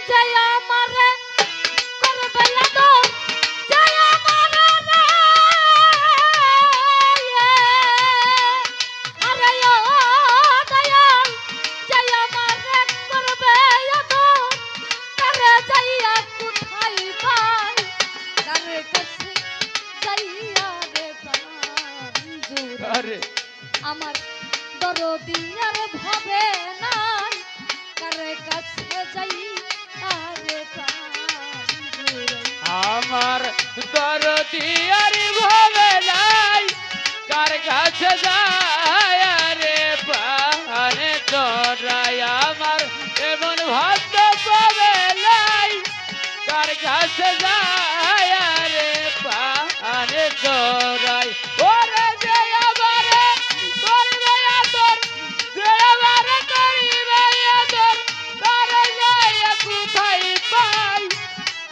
জয় আমারে করবে আদর জয় আমারে রে আরে ও দয়াল জয় আমারে করবে আদর কারে যাইয়া কোথায় পাই কারে কাছে যাইয়া রে পাঞ্জুর আরে আমার দরদি আর ভাবে নাই কারে কাছে যাই আরে পাঞ্জুর আমার দরদি আর ভাবে নাই কার কাছে যায় রে পানে তোরাই আমার এমন ভাত পাবে নাই কার কাছে যায় রে পানে তোরাই ওরে যে আমারে করবে আদর যে আমারে করিবে আদর তারে যায় কোথায় পাই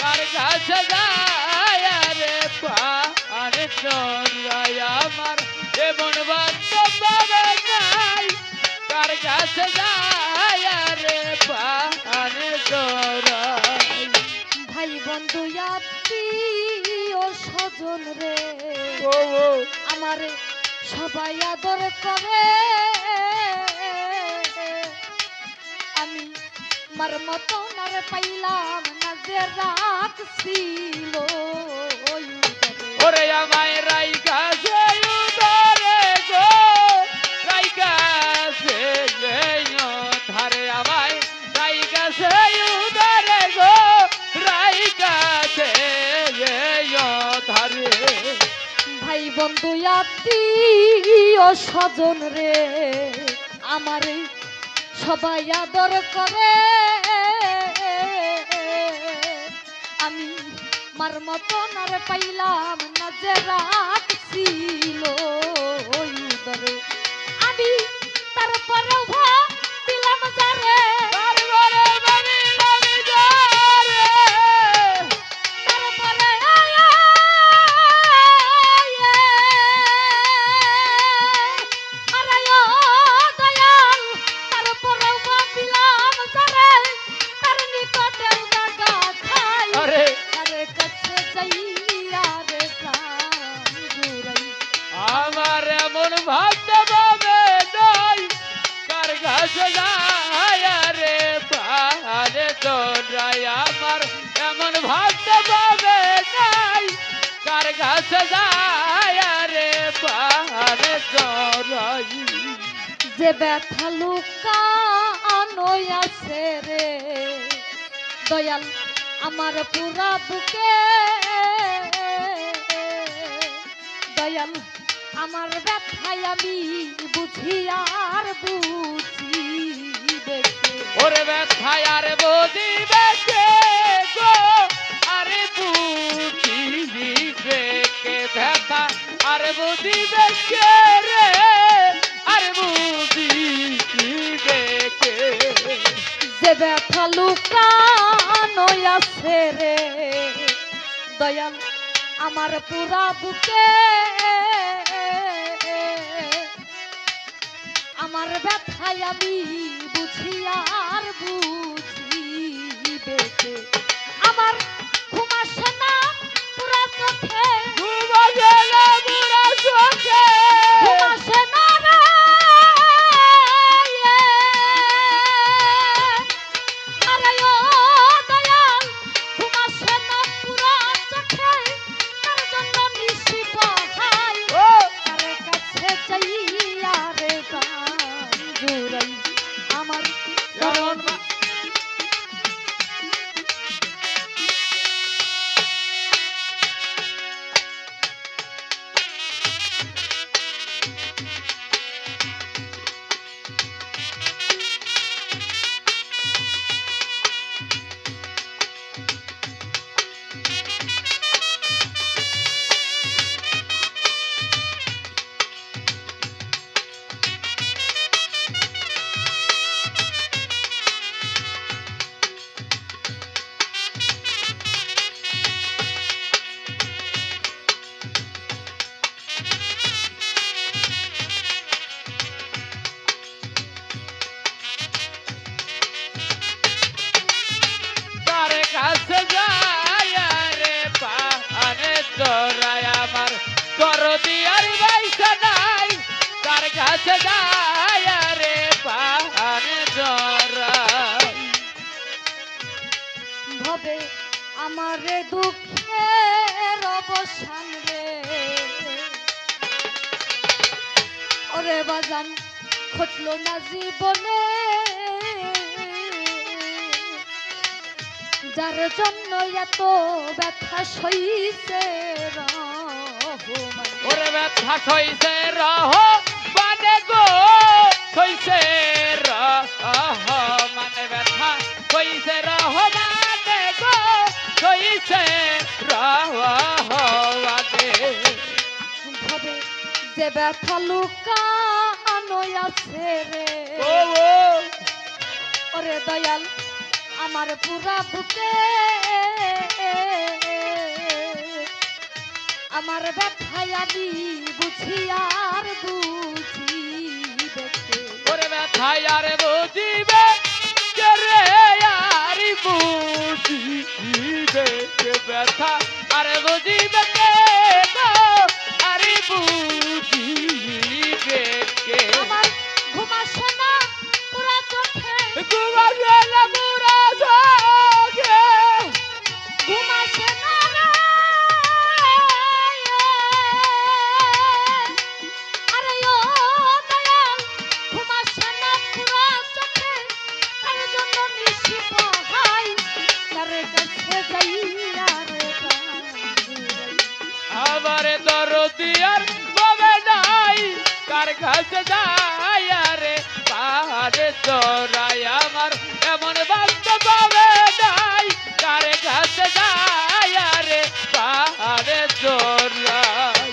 কার কাছে যায় রে পানে তোরাই আমার এমন ভাত পাবে নাই কার কাছে যায় রে পানে তোরাই ভাই বন্ধু আত্মীয় স্বজন রে ও ও আমারে সবাই আদর করে আমি মার মতন আর পাইলাম না যে রাখছিল ওই উদরে। ওরে আমায় রাইকা সে উদরে গো রাইকা সে ধারে আমায় রাইকা সে উদরে গো রাইকা সে ধারে ভাই বন্ধু আত্মীয় স্বজন রে আমারে সবাই আদর করে আমি মার মতন আর পাইলাম না যে রাখছিল ওই উদরে আমি তারপরেও দিলাম যারে তারপরে ভাবিলাম যারে তারপরে আরে ও দয়াল তারপরেও দিলাম যারে তার নিকটেও জাগা খাই আরে আরে কাছে যাইয়া রে প্রাণ জুড়াই আমার এমন ভাবতে পাবে নাই কার কাছে যায় রে পানে তোরাই আমার এমন ভাবতে পাবে নাই কার কাছে যায় রে পানে তোরাই যে ব্যথা লুকানো আছে রে দয়াল আমার পুরা বুকে দয়াল আমার ব্যথায় আমি বুঝি আর বুঝি দেখে ওরে ব্যথায় আর বুঝিবে কে গো আরে বুঝিবে কে ব্যথা আর বুঝিবে কে রে আর বুঝিবে কে যে ব্যথা লুকানো আছে রে দয়াল আমার পুরা বুকে আমার ব্যথায় আমি বুঝি আর বুঝি বেঁচে আমার ঘুম আসে না পুরা চোখে ঘুমাবে না বুড়া চোখে ঘুম আসে না রে আরে ও দয়াল ঘুম আসে না পুরা চোখে তার জন্য নিশি বহাই ও আরে কাছে যাইয়া রে প্রাণ জুড়াই আমার এমন হবে আমার এ দুঃখের অবসান রে। ওরে বাজান ঘটলো না জীবনে, যার জন্য এত ব্যথা সইছে রহমান। ওরে ব্যথা সইছে রহ মানে গো সইছে রহ মানে ব্যথা সইছে রহ মানে গো সইছে রহ মানে ভাবে যে ব্যথা লুকানো আছে রে। ও ওরে দয়াল আমার পুরা বুকে আমার ব্যথায় আমি বুঝি আর বুঝি দেখে। ওরে ব্যথা আর বুঝিবে কে রে আর বুঝিবে কে ব্যথা আর বুঝিবে কে গো আর বুঝিবে কে আমার ঘুম আসে না পুরা চোখে, গুমারে না মুরা জাগে ঘুম আসে না রে। আরে ও দয়াল ঘুম আসে না পুরা চোখে, তার জন্য নিশি পোহাই তার কাছে যাইয়া রে কান্দি। আমারে দরদি আর ববে নাই কার কাছে যায় রে পাহাড়ে চড়াই আমার এমন বাস্তব ববে নাই কার কাছে যায় রে পাহাড়ে চড়াই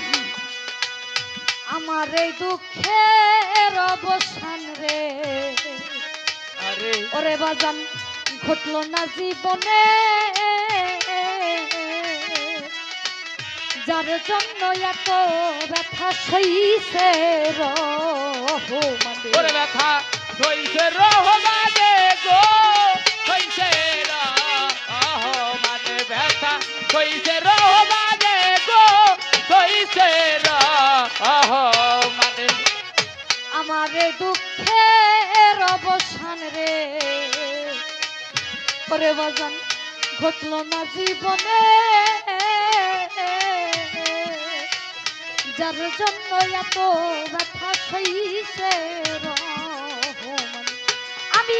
আমার এই দুঃখের অবসান রে। আরে ওরে বাজান ঘটলো না জীবনে, যার জন্য এত ব্যথা সইছে রহমান। ওরে ব্যথা সইছে রহমানে গো সইছে রহমানে ব্যথা সইছে রহমানে গো সইছে রহমানে আমার এই দুঃখের অবসান রে। ওরে বাজান ঘটলো না জীবনে, যার জন্য এত ব্যথা সইছে রহমান। আমি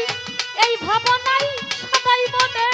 এই ভাবনাই সদাই মনে